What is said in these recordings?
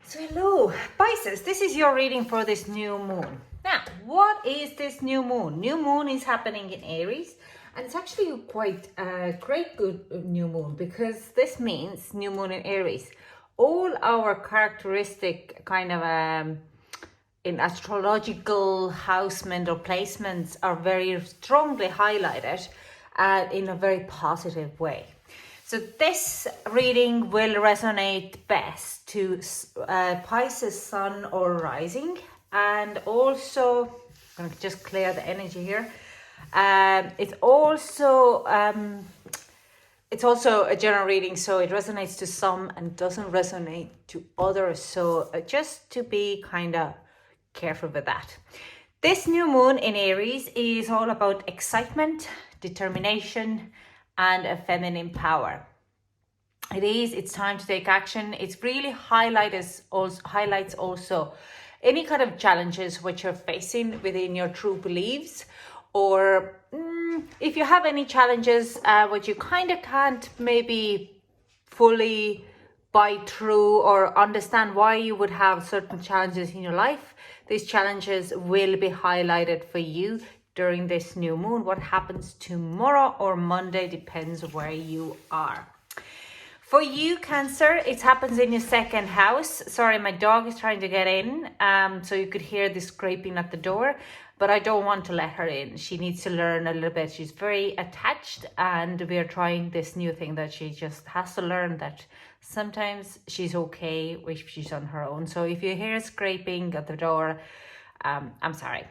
So hello, Pisces, this is your reading for this new moon. Now, what is this new moon? New moon is happening in Aries, and it's actually quite a great good new moon because this means new moon in Aries. All our characteristic kind of in astrological housements or placements are very strongly highlighted in a very positive way. So this reading will resonate best to Pisces sun or rising, and also I'm going to just clear the energy here. It's also a general reading, so it resonates to some and doesn't resonate to others. So just to be kind of careful with that. This new moon in Aries is all about excitement, determination, and a feminine power. It's time to take action. It's really highlights also any kind of challenges which you're facing within your true beliefs, or if you have any challenges which you kind of can't maybe fully bite through or understand why you would have certain challenges in your life. These challenges will be highlighted for you during this new moon. What happens tomorrow or Monday depends where you are. For you, Cancer, it happens in your second house. Sorry, my dog is trying to get in, so you could hear the scraping at the door, but I don't want to let her in. She needs to learn a little bit. She's very attached, and we are trying this new thing that she just has to learn that sometimes she's okay if she's on her own. So if you hear scraping at the door, I'm sorry.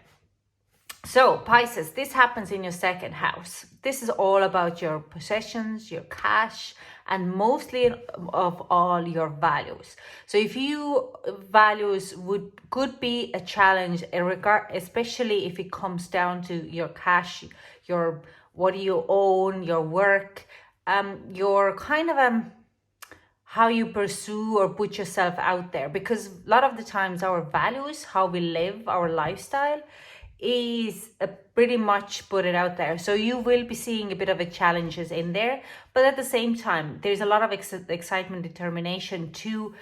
So Pisces, this happens in your second house. This is all about your possessions, your cash, and mostly of all your values. So if you values could be a challenge, especially if it comes down to your cash, your what do you own, your work, your kind of how you pursue or put yourself out there. Because a lot of the times our values, how we live, our lifestyle, is pretty much put it out there. So you will be seeing a bit of a challenges in there, but at the same time there's a lot of excitement, determination to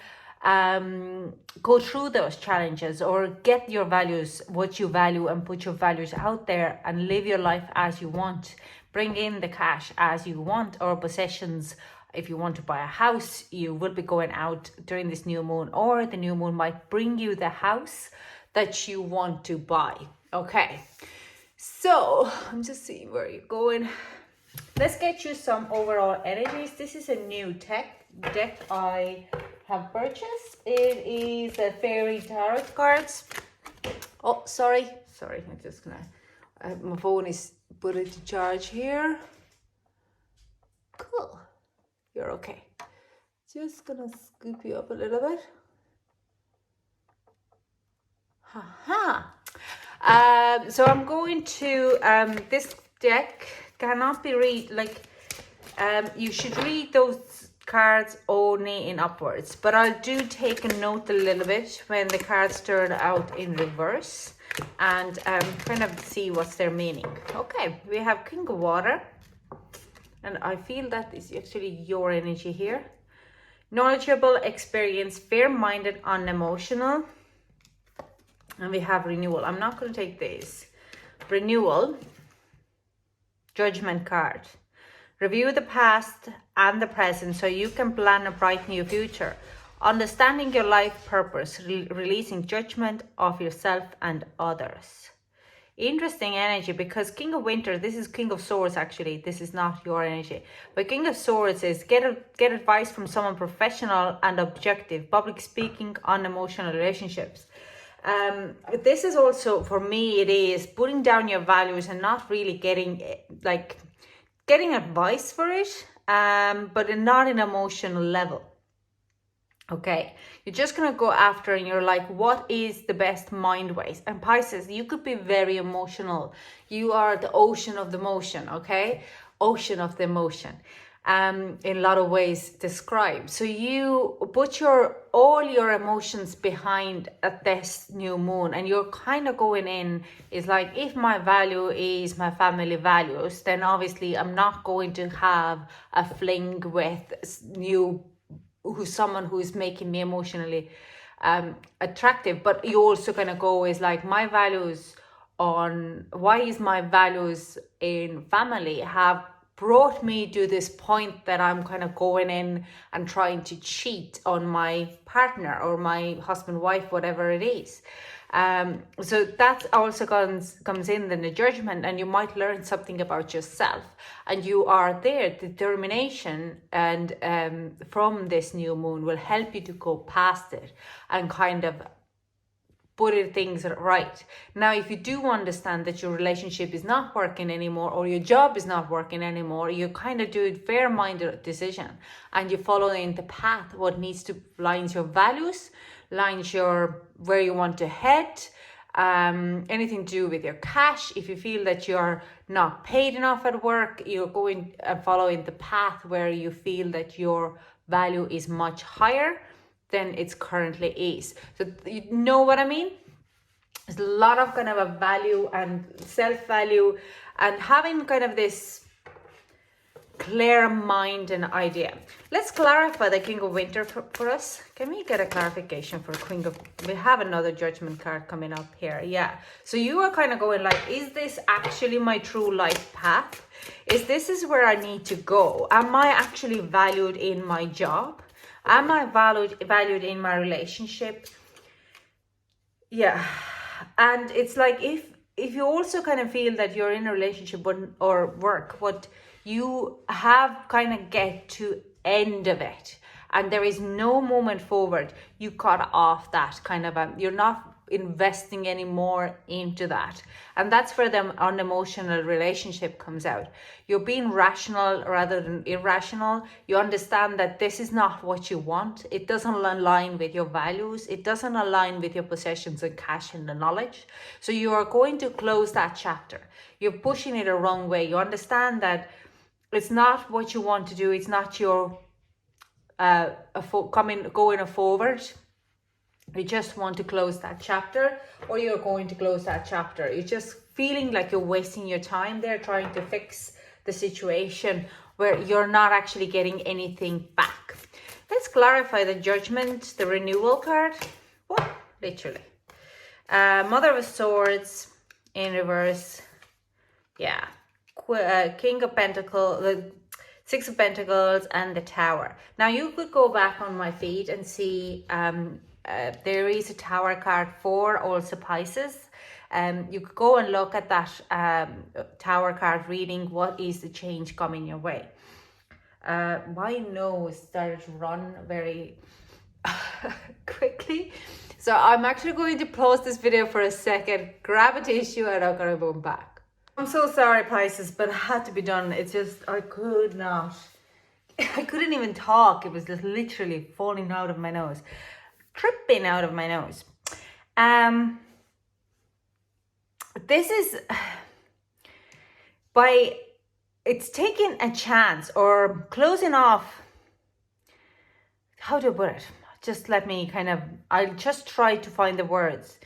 go through those challenges or get your values, what you value, and put your values out there and live your life as you want. Bring in the cash as you want, or possessions. If you want to buy a house, you will be going out during this new moon, or the new moon might bring you the house that you want to buy. Okay, so I'm just seeing where you're going. Let's get you some overall energies. This is a new deck I have purchased. It is a fairy tarot cards. Oh, sorry, I'm just gonna my phone is put into charge here. Cool, you're okay. Just gonna scoop you up a little bit. Haha. So I'm going to, this deck cannot be you should read those cards only in upwards, but I do take a note a little bit when the cards turn out in reverse and kind of see what's their meaning. Okay, we have King of Water, and I feel that is actually your energy here. Knowledgeable, experienced, fair-minded, unemotional. And we have renewal. I'm not going to take this. Renewal. Judgment card. Review the past and the present so you can plan a bright new future. Understanding your life purpose. Releasing judgment of yourself and others. Interesting energy, because King of Winter, this is King of Swords actually. This is not your energy. But King of Swords is get advice from someone professional and objective. Public speaking, unemotional relationships. This is also, for me, it is putting down your values and not really getting advice for it, but not an emotional level. Okay, you're just gonna go after, and you're like, what is the best mind ways? And Pisces, you could be very emotional. You are the ocean of the motion, okay? Ocean of the emotion. In a lot of ways described. So you put all your emotions behind at this new moon, and you're kind of going in, is like, if my value is my family values, then obviously I'm not going to have a fling with someone who is making me emotionally attractive, but you also kind of go is like, my values on why is my values in family have brought me to this point that I'm kind of going in and trying to cheat on my partner or my husband, wife, whatever it is. So that also comes in the judgment, and you might learn something about yourself, and you are there. Determination and from this new moon will help you to go past it and kind of put things right. Now, if you do understand that your relationship is not working anymore, or your job is not working anymore, you kind of do a fair-minded decision and you follow in the path what needs to lines your values, lines your where you want to head, anything to do with your cash. If you feel that you're not paid enough at work, you're going and following the path where you feel that your value is much higher than it's currently is. So you know what I mean? There's a lot of kind of a value and self-value, and having kind of this clear mind and idea. Let's clarify the King of Winter for us. Can we get a clarification for Queen of... We have another judgment card coming up here. Yeah. So you are kind of going like, is this actually my true life path? This is where I need to go? Am I actually valued in my job? Am I valued in my relationship? Yeah. And it's like, if you also kind of feel that you're in a relationship or work, what you have kind of get to end of it, and there is no moment forward, you cut off that kind of you're not investing any more into that. And that's where the unemotional relationship comes out. You're being rational rather than irrational. You understand that this is not what you want. It doesn't align with your values. It doesn't align with your possessions and cash and the knowledge. So you are going to close that chapter. You're pushing it a wrong way. You understand that it's not what you want to do. It's not your going forward. You just want to close that chapter, or you're going to close that chapter. You're just feeling like you're wasting your time there trying to fix the situation where you're not actually getting anything back. Let's clarify the Judgment, the Renewal card. What? Literally. Mother of Swords in reverse. Yeah. King of Pentacles, the Six of Pentacles, and the Tower. Now you could go back on my feed and see there is a Tower card for also Pisces. You could go and look at that Tower card reading. What is the change coming your way? My nose started to run very quickly. So I'm actually going to pause this video for a second, grab a tissue, and I'm going to go back. I'm so sorry, Pisces, but it had to be done. It's just, I couldn't even talk. It was just literally falling out of my nose. Tripping out of my nose. This is it's taking a chance or closing off. How do I put it? Just let me I'll just try to find the words.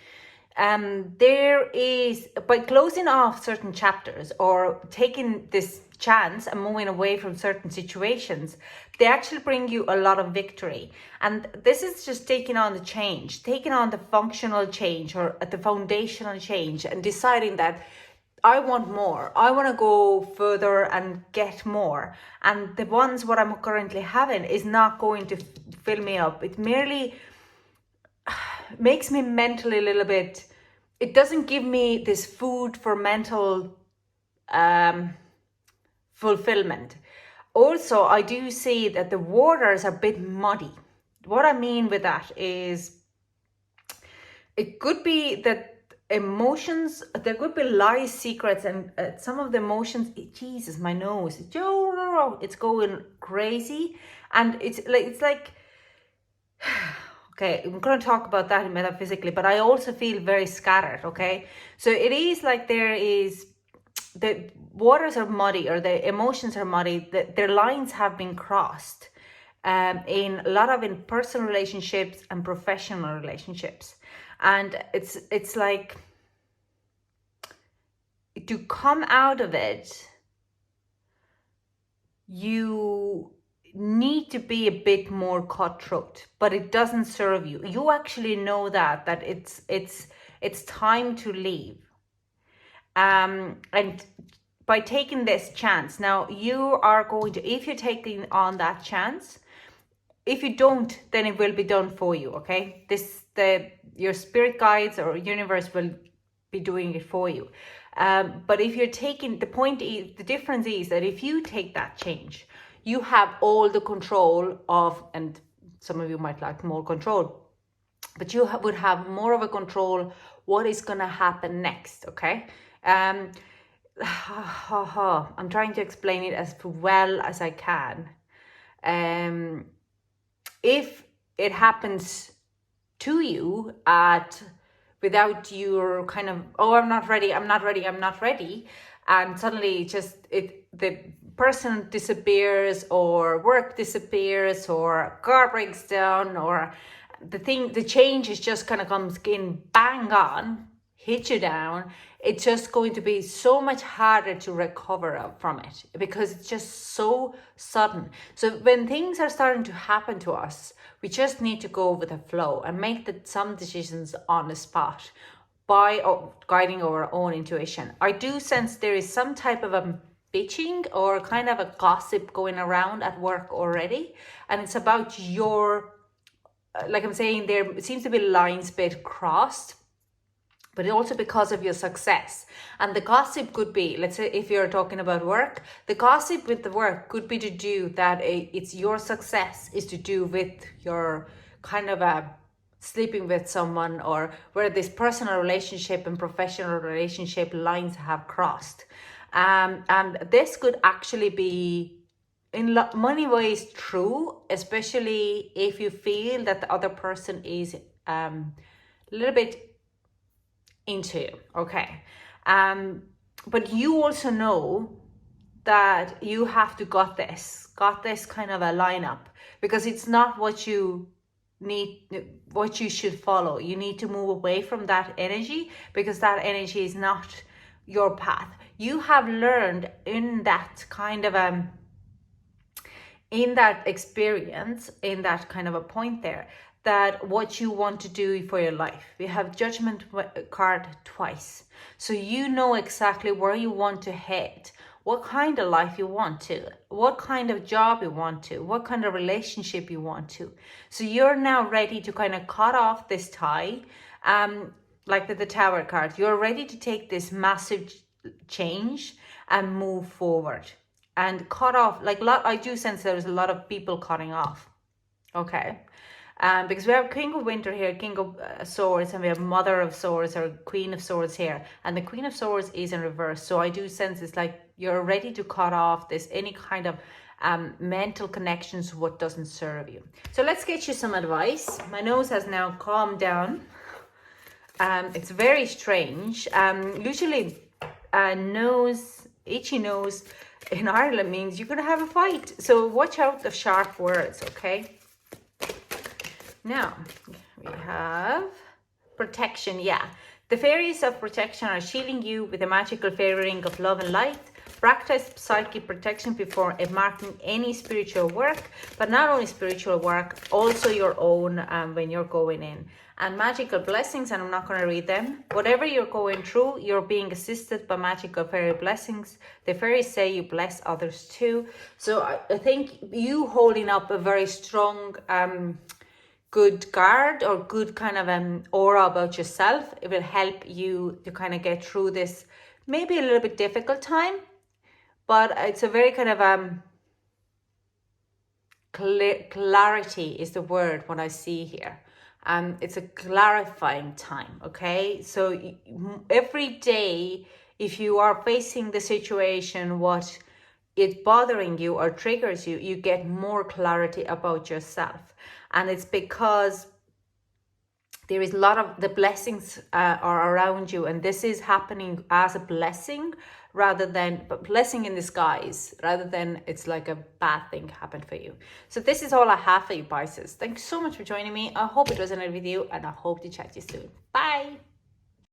There is, by closing off certain chapters or taking this chance and moving away from certain situations, they actually bring you a lot of victory. And this is just taking on the change, taking on the functional change or the foundational change, and deciding that I want more. I want to go further and get more. And the ones what I'm currently having is not going to fill me up. It merely makes me mentally a little bit, it doesn't give me this food for mental fulfillment. Also, I do see that the waters are a bit muddy. What I mean with that is, it could be that emotions, there could be lies, secrets, and some of the emotions, Jesus, my nose, it's going crazy. And it's like okay, I'm going to talk about that metaphysically, but I also feel very scattered, okay? So it is like the waters are muddy, or the emotions are muddy, their lines have been crossed in a lot of in personal relationships and professional relationships. And it's like, to come out of it, you need to be a bit more cutthroat, but it doesn't serve you. You actually know that it's time to leave. And by taking this chance, now you are going to, if you're taking on that chance, if you don't, then it will be done for you. Okay, your spirit guides or universe will be doing it for you. But if you're taking, the difference is that if you take that change, you have all the control of, and some of you might like more control, but you would have more of a control what is going to happen next. Okay. I'm trying to explain it as well as I can. If it happens to you without your kind of, oh, I'm not ready, and suddenly the person disappears, or work disappears, or car breaks down, or the change is just kind of comes in bang on, hit you down, it's just going to be so much harder to recover from it because it's just so sudden. So when things are starting to happen to us, we just need to go with the flow and make some decisions on the spot by guiding our own intuition. I do sense there is some type of a bitching or kind of a gossip going around at work already, and it's about your, like I'm saying, there seems to be lines bit crossed, but also because of your success. And the gossip could be, let's say if you're talking about work, the gossip with the work could be to do that it's your success is to do with your kind of a sleeping with someone, or where this personal relationship and professional relationship lines have crossed. And this could actually be in many ways true, especially if you feel that the other person is a little bit into you. Okay. But you also know that you have to got this kind of a lineup, because it's not what you need, what you should follow. You need to move away from that energy, because that energy is not your path. You have learned in that kind of in that experience, in that kind of a point there, that what you want to do for your life. We have judgment card twice. So you know exactly where you want to head, what kind of life you want to, what kind of job you want to, what kind of relationship you want to. So you're now ready to kind of cut off this tie. Like with the Tower card, you're ready to take this massive change and move forward and cut off. Like I do sense there's a lot of people cutting off. Okay. Because we have King of Winter here, King of Swords, and we have Mother of Swords or Queen of Swords here, and the Queen of Swords is in reverse. So I do sense it's like you're ready to cut off any kind of mental connections what doesn't serve you. So let's get you some advice. My nose has now calmed down. It's very strange. Usually itchy nose in Ireland means you're going to have a fight. So watch out the sharp words, okay? Now, we have protection. Yeah, the fairies of protection are shielding you with a magical fairy ring of love and light. Practice psychic protection before embarking any spiritual work, but not only spiritual work, also your own when you're going in. And magical blessings, and I'm not going to read them. Whatever you're going through, you're being assisted by magical fairy blessings. The fairies say you bless others too. So I think you holding up a very strong good guard or good kind of aura about yourself. It will help you to kind of get through this maybe a little bit difficult time, but it's a very kind of clarity is the word what I see here. It's a clarifying time. Okay, so every day if you are facing the situation what is bothering you or triggers you, you get more clarity about yourself. And it's because there is a lot of the blessings are around you, and this is happening as a blessing rather than blessing in disguise, rather than it's like a bad thing happened for you. So this is all I have for you, Pisces. Thanks so much for joining me. I hope it resonated with you, and I hope to chat to you soon. Bye.